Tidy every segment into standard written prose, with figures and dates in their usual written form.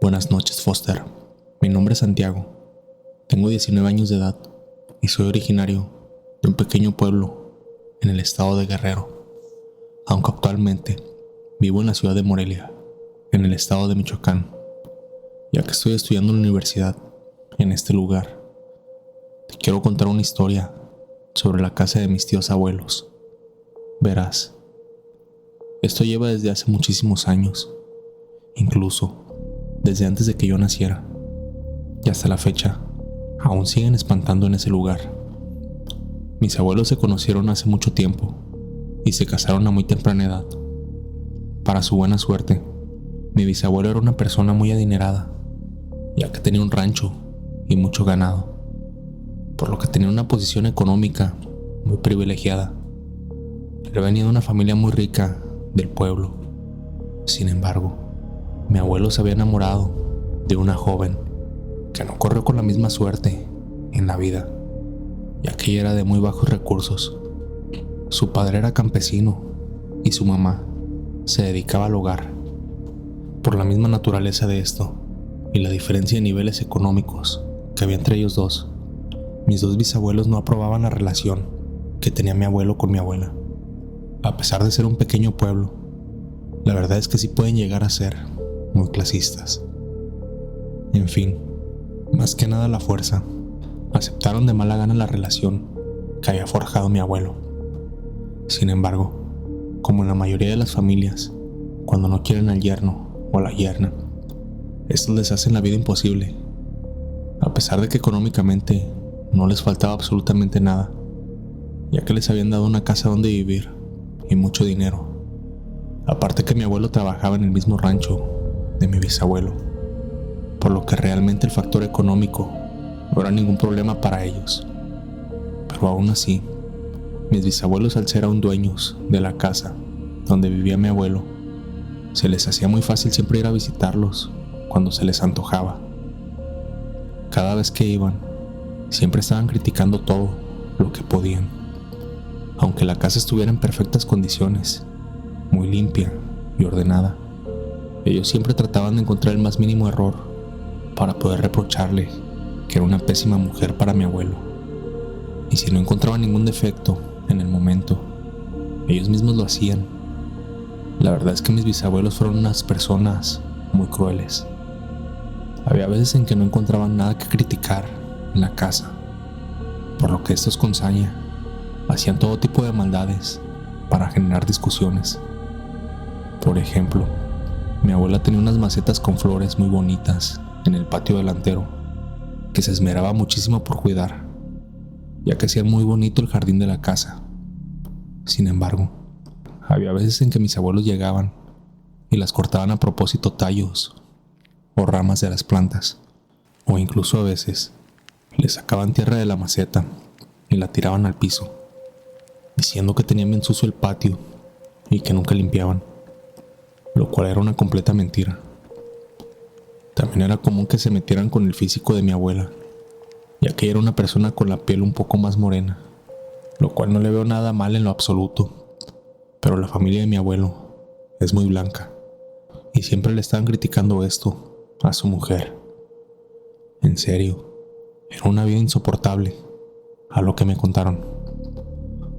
Buenas noches, Foster. Mi nombre es Santiago. Tengo 19 años de edad y soy originario de un pequeño pueblo en el estado de Guerrero, aunque actualmente vivo en la ciudad de Morelia, en el estado de Michoacán, ya que estoy estudiando en la universidad en este lugar. Te quiero contar una historia sobre la casa de mis tíos abuelos. Verás, esto lleva desde hace muchísimos años, incluso desde antes de que yo naciera, y hasta la fecha aún siguen espantando en ese lugar. Mis abuelos se conocieron hace mucho tiempo y se casaron a muy temprana edad. Para su buena suerte, mi bisabuelo era una persona muy adinerada, ya que tenía un rancho y mucho ganado, por lo que tenía una posición económica muy privilegiada. Él venía de una familia muy rica del pueblo. Sin embargo, mi abuelo se había enamorado de una joven que no corrió con la misma suerte en la vida, ya que ella era de muy bajos recursos. Su padre era campesino y su mamá se dedicaba al hogar. Por la misma naturaleza de esto y la diferencia de niveles económicos que había entre ellos dos, mis dos bisabuelos no aprobaban la relación que tenía mi abuelo con mi abuela. A pesar de ser un pequeño pueblo, la verdad es que sí pueden llegar a ser muy clasistas. En fin, más que nada la fuerza, aceptaron de mala gana la relación que había forjado mi abuelo. Sin embargo, como en la mayoría de las familias, cuando no quieren al yerno o a la yerna, estos les hacen la vida imposible. A pesar de que económicamente no les faltaba absolutamente nada, ya que les habían dado una casa donde vivir y mucho dinero. Aparte que mi abuelo trabajaba en el mismo rancho de mi bisabuelo, por lo que realmente el factor económico no era ningún problema para ellos. Pero aún así, mis bisabuelos, al ser aún dueños de la casa donde vivía mi abuelo, se les hacía muy fácil siempre ir a visitarlos cuando se les antojaba. Cada vez que iban, siempre estaban criticando todo lo que podían. Aunque la casa estuviera en perfectas condiciones, muy limpia y ordenada, ellos siempre trataban de encontrar el más mínimo error para poder reprocharle que era una pésima mujer para mi abuelo. Y si no encontraban ningún defecto en el momento, ellos mismos lo hacían. La verdad es que mis bisabuelos fueron unas personas muy crueles. Había veces en que no encontraban nada que criticar en la casa, por lo que estos con saña hacían todo tipo de maldades para generar discusiones. Por ejemplo, mi abuela tenía unas macetas con flores muy bonitas en el patio delantero, que se esmeraba muchísimo por cuidar, ya que hacían muy bonito el jardín de la casa. Sin embargo, había veces en que mis abuelos llegaban y las cortaban a propósito tallos o ramas de las plantas, o incluso a veces le sacaban tierra de la maceta y la tiraban al piso, diciendo que tenían bien sucio el patio y que nunca limpiaban, lo cual era una completa mentira. También era común que se metieran con el físico de mi abuela, ya que era una persona con la piel un poco más morena, lo cual no le veo nada mal en lo absoluto, pero la familia de mi abuelo es muy blanca y siempre le estaban criticando esto a su mujer. En serio, era una vida insoportable, a lo que me contaron,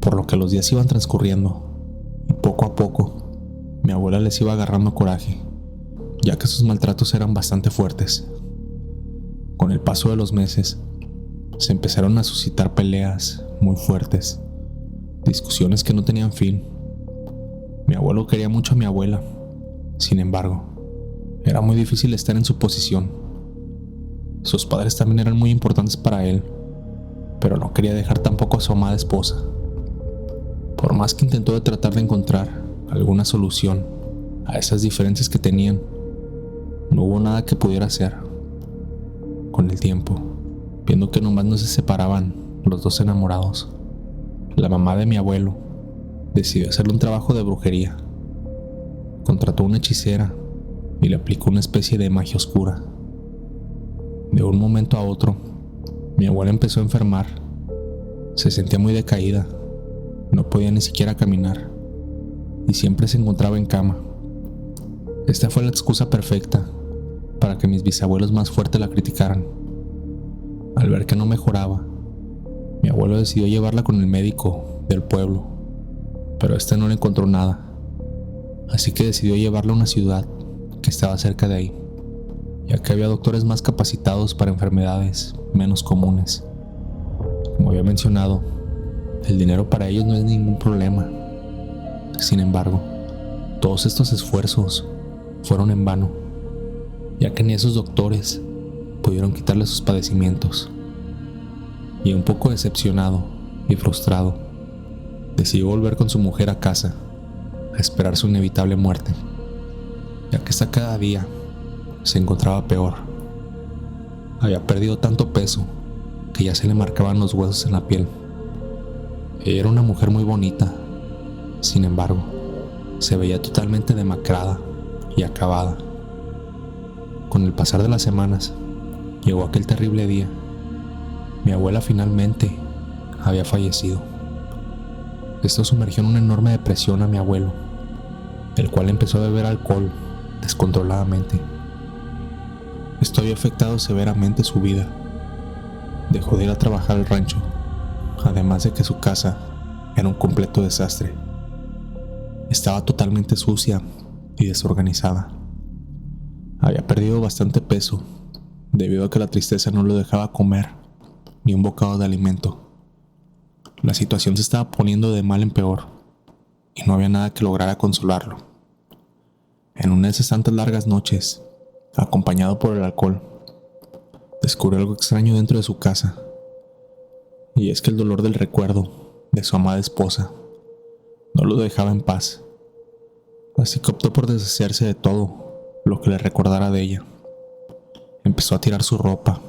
por lo que los días iban transcurriendo y poco a poco mi abuela les iba agarrando coraje, ya que sus maltratos eran bastante fuertes. Con el paso de los meses, se empezaron a suscitar peleas muy fuertes, discusiones que no tenían fin. Mi abuelo quería mucho a mi abuela, sin embargo, era muy difícil estar en su posición. Sus padres también eran muy importantes para él, pero no quería dejar tampoco a su amada esposa. Por más que intentó de tratar de encontrar alguna solución a esas diferencias que tenían, no hubo nada que pudiera hacer. Con el tiempo, viendo que nomás no se separaban los dos enamorados, la mamá de mi abuelo decidió hacerle un trabajo de brujería. Contrató una hechicera y le aplicó una especie de magia oscura. De un momento a otro, mi abuela empezó a enfermar. Se sentía muy decaída, no podía ni siquiera caminar y siempre se encontraba en cama. Esta fue la excusa perfecta para que mis bisabuelos más fuertes la criticaran. Al ver que no mejoraba, mi abuelo decidió llevarla con el médico del pueblo, pero este no le encontró nada, así que decidió llevarla a una ciudad que estaba cerca de ahí, ya que había doctores más capacitados para enfermedades menos comunes. Como había mencionado, el dinero para ellos no es ningún problema. Sin embargo, todos estos esfuerzos fueron en vano, ya que ni esos doctores pudieron quitarle sus padecimientos. Y un poco decepcionado y frustrado, decidió volver con su mujer a casa a esperar su inevitable muerte, ya que esta cada día se encontraba peor. Había perdido tanto peso que ya se le marcaban los huesos en la piel. Ella era una mujer muy bonita, sin embargo, se veía totalmente demacrada y acabada. Con el pasar de las semanas, llegó aquel terrible día. Mi abuela finalmente había fallecido. Esto sumergió en una enorme depresión a mi abuelo, el cual empezó a beber alcohol descontroladamente. Esto había afectado severamente su vida. Dejó de ir a trabajar al rancho, además de que su casa era un completo desastre. Estaba totalmente sucia y desorganizada. Había perdido bastante peso debido a que la tristeza no lo dejaba comer ni un bocado de alimento. La situación se estaba poniendo de mal en peor y no había nada que lograra consolarlo. En una de esas tantas largas noches, acompañado por el alcohol, descubrió algo extraño dentro de su casa, y es que el dolor del recuerdo de su amada esposa no lo dejaba en paz, así que optó por deshacerse de todo lo que le recordara de ella. Empezó a tirar su ropa,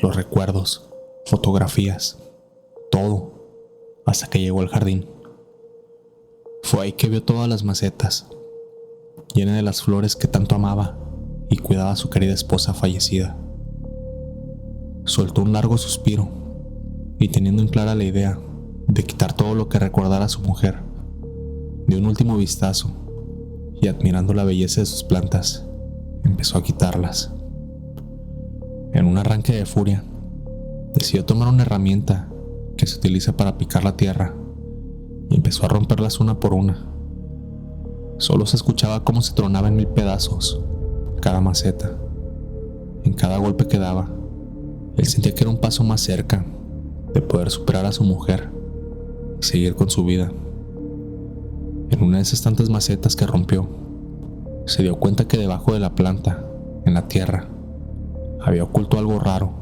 los recuerdos, fotografías, todo, hasta que llegó al jardín. Fue ahí que vio todas las macetas, llenas de las flores que tanto amaba y cuidaba a su querida esposa fallecida. Soltó un largo suspiro y, teniendo en clara la idea de quitar todo lo que recordara a su mujer, dio un último vistazo y, admirando la belleza de sus plantas, empezó a quitarlas. En un arranque de furia, decidió tomar una herramienta que se utiliza para picar la tierra y empezó a romperlas una por una. Solo se escuchaba cómo se tronaba en 1000 pedazos cada maceta. En cada golpe que daba, él sentía que era un paso más cerca de poder superar a su mujer y seguir con su vida. En una de esas tantas macetas que rompió, se dio cuenta que debajo de la planta, en la tierra, había oculto algo raro.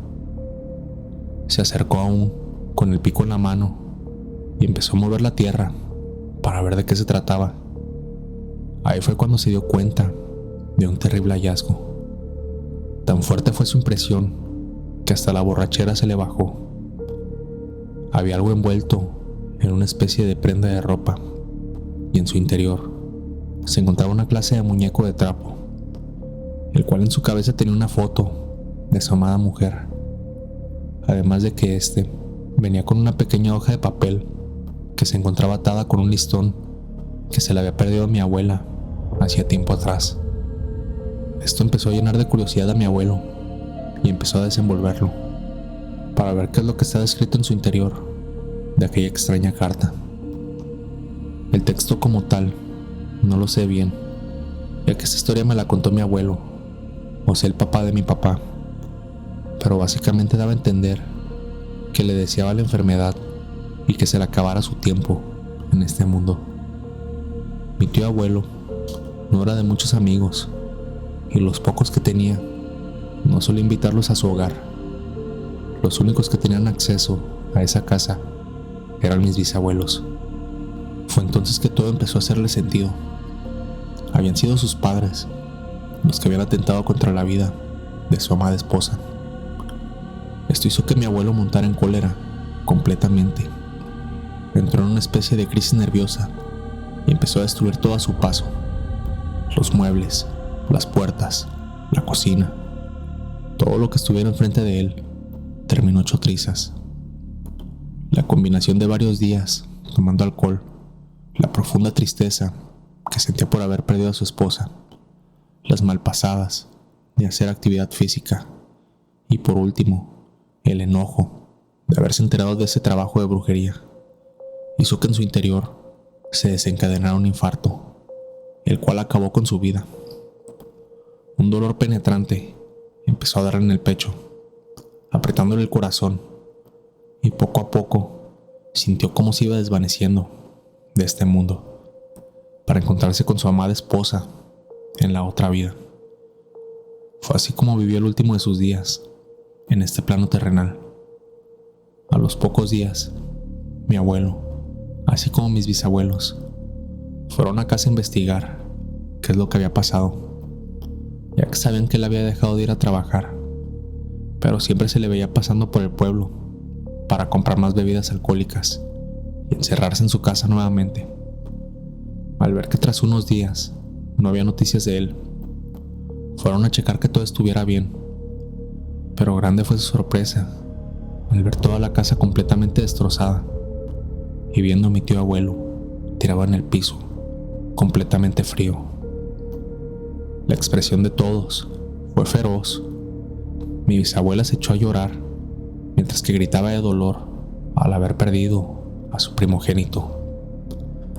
Se acercó aún con el pico en la mano y empezó a mover la tierra para ver de qué se trataba. Ahí fue cuando se dio cuenta de un terrible hallazgo. Tan fuerte fue su impresión que hasta la borrachera se le bajó. Había algo envuelto en una especie de prenda de ropa, y en su interior se encontraba una clase de muñeco de trapo, el cual en su cabeza tenía una foto de su amada mujer, además de que este venía con una pequeña hoja de papel que se encontraba atada con un listón que se le había perdido a mi abuela hacía tiempo atrás. Esto empezó a llenar de curiosidad a mi abuelo y empezó a desenvolverlo para ver qué es lo que estaba escrito en su interior de aquella extraña carta. El texto como tal no lo sé bien, ya que esta historia me la contó mi abuelo, o sea, el papá de mi papá, pero básicamente daba a entender que le deseaba la enfermedad y que se le acabara su tiempo en este mundo. Mi tío abuelo no era de muchos amigos, y los pocos que tenía no solía invitarlos a su hogar. Los únicos que tenían acceso a esa casa eran mis bisabuelos. Fue entonces que todo empezó a hacerle sentido. Habían sido sus padres los que habían atentado contra la vida de su amada esposa. Esto hizo que mi abuelo montara en cólera completamente. Entró en una especie de crisis nerviosa y empezó a destruir todo a su paso: los muebles, las puertas, la cocina. Todo lo que estuviera enfrente de él terminó hecho trizas. La combinación de varios días tomando alcohol, la profunda tristeza que sentía por haber perdido a su esposa, las malpasadas de hacer actividad física. Y por último, el enojo de haberse enterado de ese trabajo de brujería hizo que en su interior se desencadenara un infarto, el cual acabó con su vida. Un dolor penetrante empezó a darle en el pecho, apretándole el corazón, y poco a poco sintió cómo se iba desvaneciendo de este mundo para encontrarse con su amada esposa en la otra vida. Fue así como vivió el último de sus días en este plano terrenal. A los pocos días, mi abuelo, así como mis bisabuelos, fueron a casa a investigar qué es lo que había pasado, ya que sabían que él había dejado de ir a trabajar, pero siempre se le veía pasando por el pueblo para comprar más bebidas alcohólicas y encerrarse en su casa nuevamente. Al ver que tras unos días no había noticias de él, fueron a checar que todo estuviera bien, pero grande fue su sorpresa al ver toda la casa completamente destrozada y viendo a mi tío abuelo tirado en el piso, completamente frío. La expresión de todos fue feroz. Mi bisabuela se echó a llorar mientras que gritaba de dolor al haber perdido a su primogénito.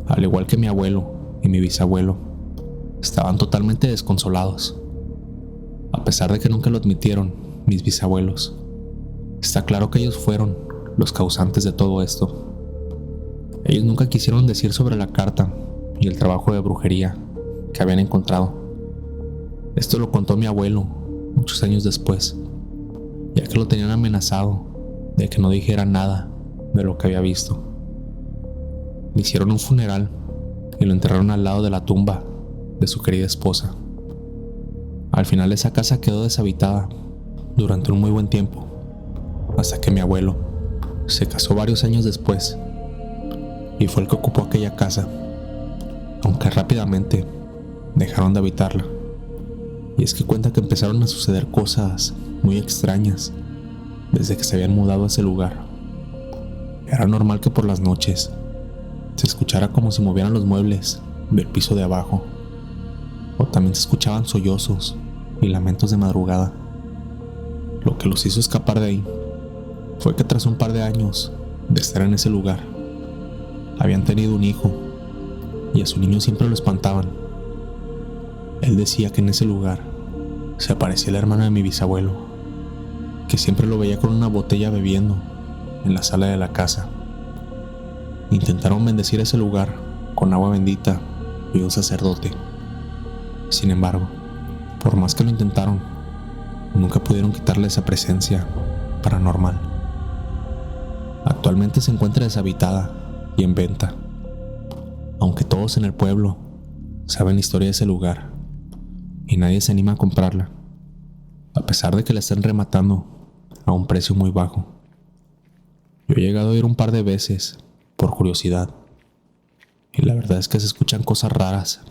Al igual que mi abuelo y mi bisabuelo, estaban totalmente desconsolados. A pesar de que nunca lo admitieron mis bisabuelos, está claro que ellos fueron los causantes de todo esto. Ellos nunca quisieron decir sobre la carta y el trabajo de brujería que habían encontrado. Esto lo contó mi abuelo muchos años después, ya que lo tenían amenazado de que no dijera nada de lo que había visto. Le hicieron un funeral y lo enterraron al lado de la tumba de su querida esposa. Al final esa casa quedó deshabitada durante un muy buen tiempo, hasta que mi abuelo se casó varios años después y fue el que ocupó aquella casa, aunque rápidamente dejaron de habitarla. Y es que cuenta que empezaron a suceder cosas muy extrañas desde que se habían mudado a ese lugar. Era normal que por las noches se escuchara como si movieran los muebles del piso de abajo, o también se escuchaban sollozos y lamentos de madrugada. Lo que los hizo escapar de ahí fue que tras un par de años de estar en ese lugar, habían tenido un hijo y a su niño siempre lo espantaban. Él decía que en ese lugar se aparecía el hermano de mi bisabuelo, que siempre lo veía con una botella bebiendo en la sala de la casa. Intentaron bendecir ese lugar con agua bendita y un sacerdote. Sin embargo, por más que lo intentaron, nunca pudieron quitarle esa presencia paranormal. Actualmente se encuentra deshabitada y en venta, aunque todos en el pueblo saben la historia de ese lugar y nadie se anima a comprarla, a pesar de que la están rematando a un precio muy bajo. Yo he llegado a ir un par de veces por curiosidad, y la verdad es que se escuchan cosas raras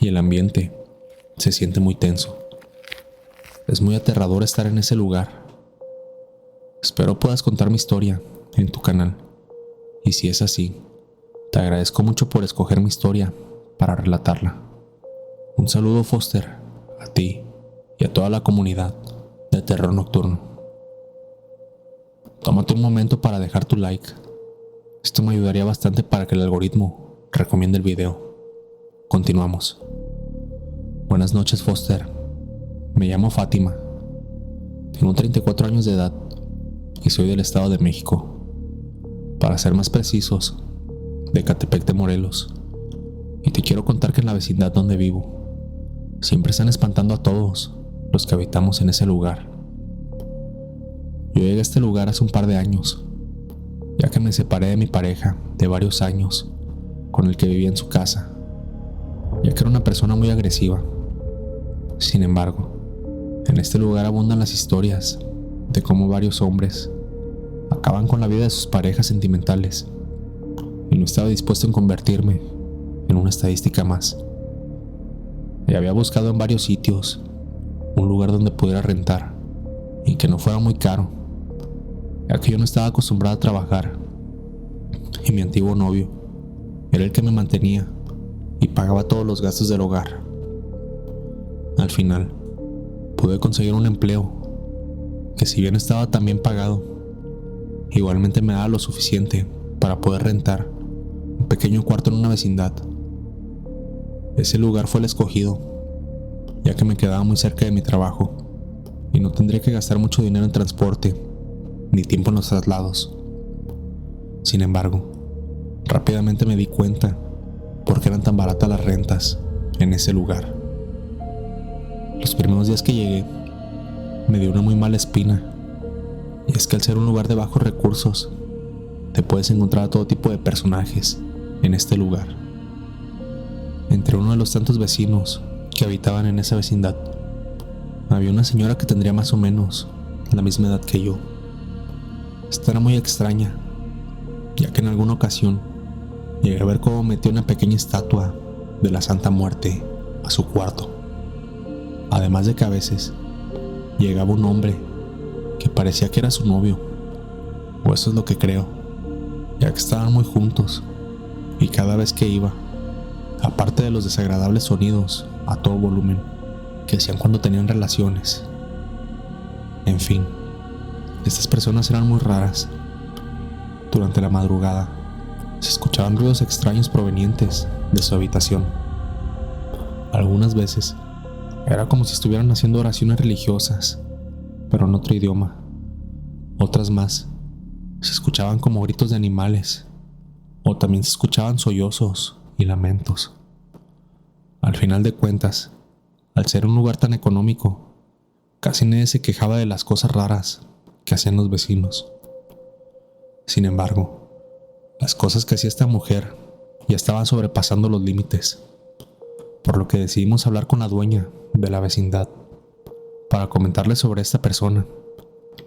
y el ambiente se siente muy tenso. Es muy aterrador estar en ese lugar. Espero puedas contar mi historia en tu canal, y si es así, te agradezco mucho por escoger mi historia para relatarla. Un saludo, Foster, a ti y a toda la comunidad de Terror Nocturno. Tómate un momento para dejar tu like. Esto me ayudaría bastante para que el algoritmo recomiende el video. Continuamos. Buenas noches, Foster. Me llamo Fátima. Tengo 34 años de edad y soy del Estado de México. Para ser más precisos, de Catepec de Morelos. Y te quiero contar que en la vecindad donde vivo siempre están espantando a todos los que habitamos en ese lugar. Yo llegué a este lugar hace un par de años, ya que me separé de mi pareja de varios años con el que vivía en su casa, ya que era una persona muy agresiva. Sin embargo, en este lugar abundan las historias de cómo varios hombres acaban con la vida de sus parejas sentimentales, y no estaba dispuesto en convertirme en una estadística más. Y había buscado en varios sitios un lugar donde pudiera rentar y que no fuera muy caro, ya que yo no estaba acostumbrado a trabajar y mi antiguo novio era el que me mantenía y pagaba todos los gastos del hogar. Al final, pude conseguir un empleo que, si bien estaba tan bien pagado, igualmente me daba lo suficiente para poder rentar un pequeño cuarto en una vecindad. Ese lugar fue el escogido, ya que me quedaba muy cerca de mi trabajo y no tendría que gastar mucho dinero en transporte ni tiempo en los traslados. Sin embargo, rápidamente me di cuenta por qué eran tan baratas las rentas en ese lugar. Los primeros días que llegué, me dio una muy mala espina, y es que al ser un lugar de bajos recursos, te puedes encontrar a todo tipo de personajes en este lugar. Entre uno de los tantos vecinos que habitaban en esa vecindad, había una señora que tendría más o menos la misma edad que yo. Esta era muy extraña, ya que en alguna ocasión llegué a ver cómo metió una pequeña estatua de la Santa Muerte a su cuarto. Además de que a veces llegaba un hombre que parecía que era su novio, o eso es lo que creo, ya que estaban muy juntos, y cada vez que iba, aparte de los desagradables sonidos a todo volumen que hacían cuando tenían relaciones, en fin, estas personas eran muy raras. Durante la madrugada se escuchaban ruidos extraños provenientes de su habitación. Algunas veces era como si estuvieran haciendo oraciones religiosas, pero en otro idioma. Otras más se escuchaban como gritos de animales, o también se escuchaban sollozos y lamentos. Al final de cuentas, al ser un lugar tan económico, casi nadie se quejaba de las cosas raras que hacían los vecinos. Sin embargo, las cosas que hacía esta mujer ya estaban sobrepasando los límites, por lo que decidimos hablar con la dueña de la vecindad para comentarle sobre esta persona,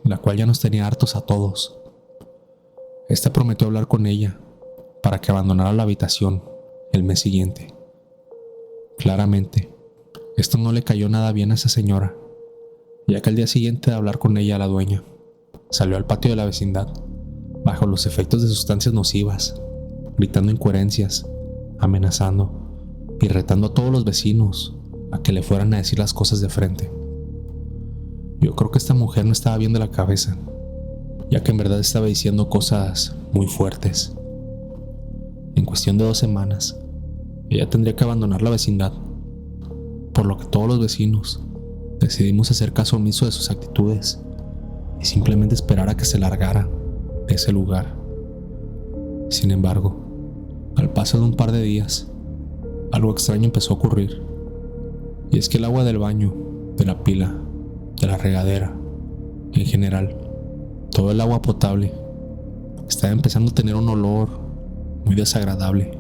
la cual ya nos tenía hartos a todos. Esta prometió hablar con ella para que abandonara la habitación el mes siguiente. Claramente, esto no le cayó nada bien a esa señora, ya que al día siguiente de hablar con ella, la dueña salió al patio de la vecindad bajo los efectos de sustancias nocivas, gritando incoherencias, amenazando y retando a todos los vecinos a que le fueran a decir las cosas de frente. Yo creo que esta mujer no estaba bien de la cabeza, ya que en verdad estaba diciendo cosas muy fuertes. En cuestión de 2 semanas, ella tendría que abandonar la vecindad, por lo que todos los vecinos decidimos hacer caso omiso de sus actitudes y simplemente esperar a que se largara de ese lugar. Sin embargo, al paso de un par de días, algo extraño empezó a ocurrir, y es que el agua del baño, de la pila, de la regadera, en general, todo el agua potable, estaba empezando a tener un olor muy desagradable.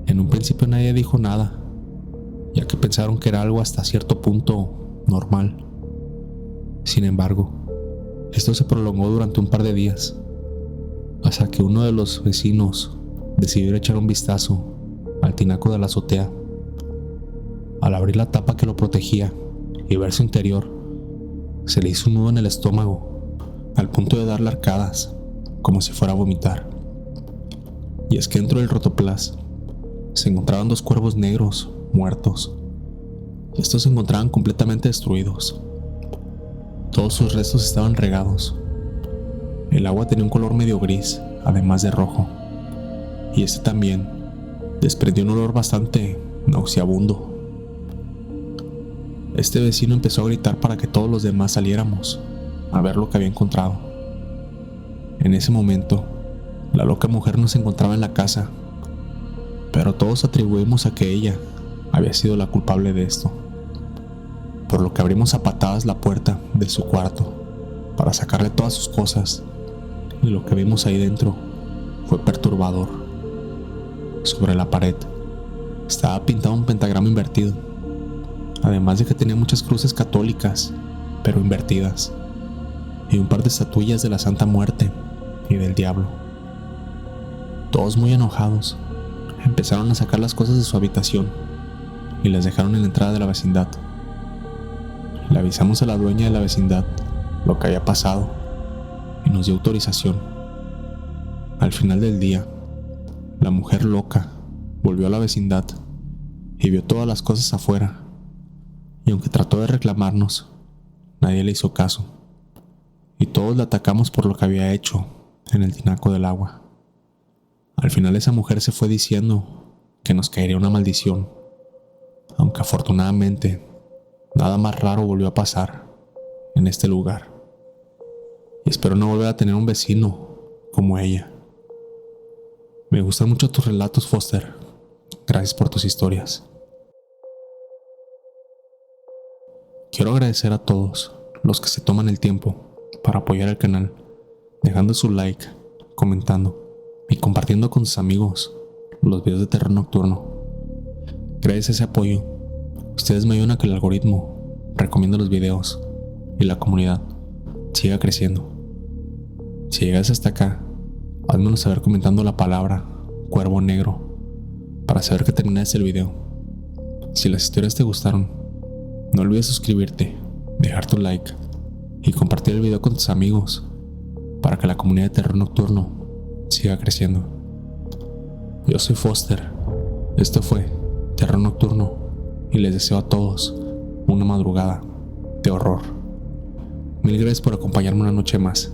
En un principio nadie dijo nada, ya que pensaron que era algo hasta cierto punto normal. Sin embargo, esto se prolongó durante un par de días, hasta que uno de los vecinos decidió echar un vistazo al tinaco de la azotea. Al abrir la tapa que lo protegía y ver su interior, se le hizo un nudo en el estómago, al punto de darle arcadas, como si fuera a vomitar. Y es que dentro del rotoplas se encontraban 2 cuervos negros muertos. Estos se encontraban completamente destruidos. Todos sus restos estaban regados. El agua tenía un color medio gris, además de rojo, y este también desprendió un olor bastante nauseabundo. Este vecino empezó a gritar para que todos los demás saliéramos a ver lo que había encontrado. En ese momento, la loca mujer no se encontraba en la casa, pero todos atribuimos a que ella había sido la culpable de esto, por lo que abrimos a patadas la puerta de su cuarto para sacarle todas sus cosas, y lo que vimos ahí dentro fue perturbador. Sobre la pared estaba pintado un pentagrama invertido, además de que tenía muchas cruces católicas, pero invertidas, y un par de estatuillas de la Santa Muerte y del Diablo. Todos muy enojados, empezaron a sacar las cosas de su habitación y las dejaron en la entrada de la vecindad. Le avisamos a la dueña de la vecindad lo que había pasado y nos dio autorización. Al final del día, la mujer loca volvió a la vecindad y vio todas las cosas afuera, y aunque trató de reclamarnos, nadie le hizo caso, y todos la atacamos por lo que había hecho en el tinaco del agua. Al final esa mujer se fue diciendo que nos caería una maldición, aunque afortunadamente nada más raro volvió a pasar en este lugar. Y espero no volver a tener un vecino como ella. Me gustan mucho tus relatos, Foster. Gracias por tus historias. Quiero agradecer a todos los que se toman el tiempo para apoyar el canal, dejando su like, comentando y compartiendo con sus amigos los videos de terror nocturno. Gracias a ese apoyo, ustedes me ayudan a que el algoritmo recomiende los videos y la comunidad siga creciendo. Si llegas hasta acá, házmelo saber comentando la palabra Cuervo Negro para saber que terminaste el video. Si las historias te gustaron, no olvides suscribirte, dejar tu like y compartir el video con tus amigos para que la comunidad de terror nocturno siga creciendo. Yo soy Foster, esto fue Terror Nocturno y les deseo a todos una madrugada de horror. Mil gracias por acompañarme una noche más.